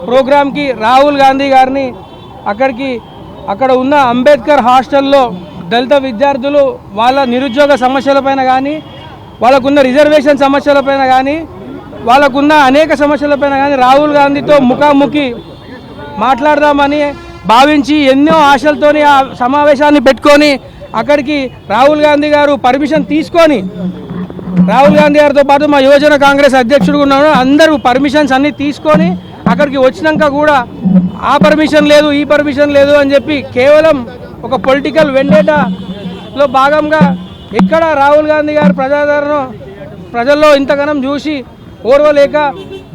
ప్రోగ్రాంకి రాహుల్ గాంధీ గారిని అక్కడ ఉన్న అంబేద్కర్ హాస్టల్లో దళిత విద్యార్థులు వాళ్ళ నిరుద్యోగ సమస్యలపైన కానీ, వాళ్ళకున్న రిజర్వేషన్ సమస్యలపైన కానీ, వాళ్ళకున్న అనేక సమస్యలపైన కానీ రాహుల్ గాంధీతో ముఖాముఖి మాట్లాడదామని భావించి ఎన్నో ఆశలతోని ఆ సమావేశాన్ని పెట్టుకొని అక్కడికి రాహుల్ గాంధీ గారు పర్మిషన్ తీసుకొని, రాహుల్ గాంధీ గారితో పాటు మా యువజన కాంగ్రెస్ అధ్యక్షుడు ఉన్నాడు, అందరూ పర్మిషన్స్ అన్నీ తీసుకొని అక్కడికి వచ్చినాక కూడా ఆ పర్మిషన్ లేదు, ఈ పర్మిషన్ లేదు అని చెప్పి కేవలం ఒక పొలిటికల్ వెండేటాలో భాగంగా ఎక్కడ రాహుల్ గాంధీ గారు ప్రజల్లో ఇంతగానం చూసి ఓర్వలేక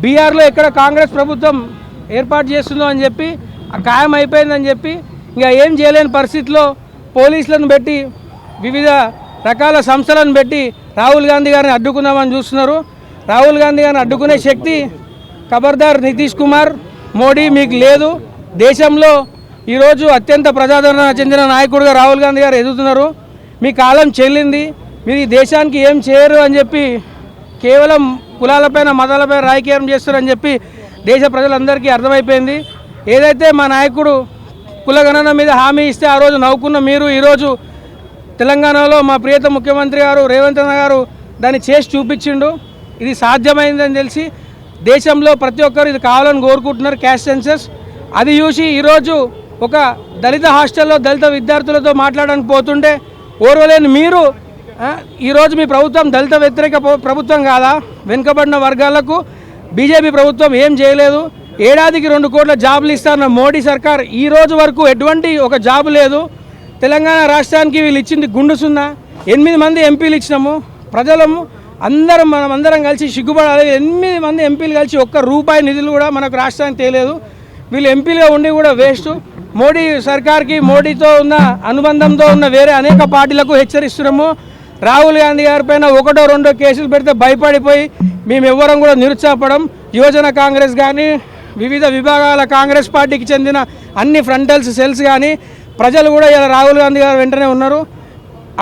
బీహార్లో ఎక్కడ కాంగ్రెస్ ప్రభుత్వం ఏర్పాటు చేస్తుందో అని చెప్పి ఖాయం అయిపోయిందని చెప్పి ఇంకా ఏం చేయలేని పరిస్థితిలో పోలీసులను పెట్టి వివిధ రకాల సంస్థలను పెట్టి రాహుల్ గాంధీ గారిని అడ్డుకుందామని చూస్తున్నారు. రాహుల్ గాంధీ గారిని అడ్డుకునే శక్తి ఖబర్దార్ నితీష్ కుమార్, మోడీ మీకు లేదు. దేశంలో ఈరోజు అత్యంత ప్రజాదరణ చెందిన నాయకుడిగా రాహుల్ గాంధీ గారు ఎదుగుతున్నారు. మీ కాలం చెల్లింది, మీరు ఈ దేశానికి ఏం చేయరు అని చెప్పి కేవలం కులాలపైన మతాలపైన రాజకీయం చేస్తారని చెప్పి దేశ ప్రజలందరికీ అర్థమైపోయింది. ఏదైతే మా నాయకుడు కులగణన మీద హామీ ఇస్తే ఆ రోజు నవ్వుకున్న మీరు ఈరోజు తెలంగాణలో మా ప్రియత ముఖ్యమంత్రి గారు రేవంత్ అన్న గారు దాన్ని చేసి చూపించిండు. ఇది సాధ్యమైందని తెలిసి దేశంలో ప్రతి ఒక్కరు ఇది కావాలని కోరుకుంటున్నారు, క్యాస్ట్ సెన్సస్. అది చూసి ఈరోజు ఒక దళిత హాస్టల్లో దళిత విద్యార్థులతో మాట్లాడడానికి పోతుంటే ఓర్వలేని మీరు ఈరోజు మీ ప్రభుత్వం దళిత వ్యతిరేక ప్రభుత్వం కాదా? వెనుకబడిన వర్గాలకు బీజేపీ ప్రభుత్వం ఏం చేయలేదు. ఏడాదికి 2 కోట్ల జాబులు ఇస్తారన్న మోడీ సర్కార్ ఈ రోజు వరకు ఎటువంటి ఒక జాబు లేదు. తెలంగాణ రాష్ట్రానికి వీళ్ళు ఇచ్చింది గుండు సున్నా. 8 మంది ఎంపీలు ఇచ్చినాము. ప్రజలము మనమందరం కలిసి సిగ్గుపడాలి. 8 మంది ఎంపీలు కలిసి ₹1 నిధులు కూడా మనకు రాష్ట్రానికి తేలేదు. వీళ్ళు ఎంపీలుగా ఉండి కూడా వేస్ట్. మోడీ సర్కార్కి మోడీతో ఉన్న అనుబంధంతో ఉన్న వేరే అనేక పార్టీలకు హెచ్చరిస్తున్నాము. రాహుల్ గాంధీ గారి పైన 1-2 కేసులు పెడితే భయపడిపోయి మేము ఎవ్వరం కూడా నిరుత్సాహపడం. యువజన కాంగ్రెస్ కానీ వివిధ విభాగాల కాంగ్రెస్ పార్టీకి చెందిన అన్ని ఫ్రంటల్స్ సెల్స్ కానీ ప్రజలు కూడా ఇలా రాహుల్ గాంధీ గారు వెంటనే ఉన్నారు.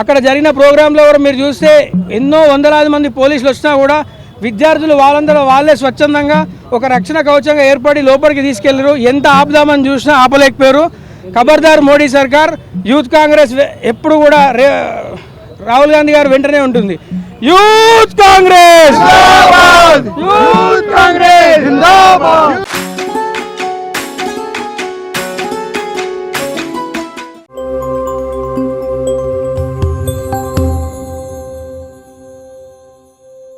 అక్కడ జరిగిన ప్రోగ్రాంలో కూడా మీరు చూస్తే ఎన్నో వందలాది మంది పోలీసులు వచ్చినా కూడా విద్యార్థులు వాళ్ళందరూ వాళ్ళే స్వచ్ఛందంగా ఒక రక్షణ కవచంగా ఏర్పడి లోపలికి తీసుకెళ్లారు. ఎంత ఆపుదామని చూసినా ఆపలేకపోయారు. ఖబర్దార్ మోడీ సర్కార్. యూత్ కాంగ్రెస్ ఎప్పుడు కూడా రాహుల్ గాంధీ గారు వెంటనే ఉంటుంది. యూత్ కాంగ్రెస్.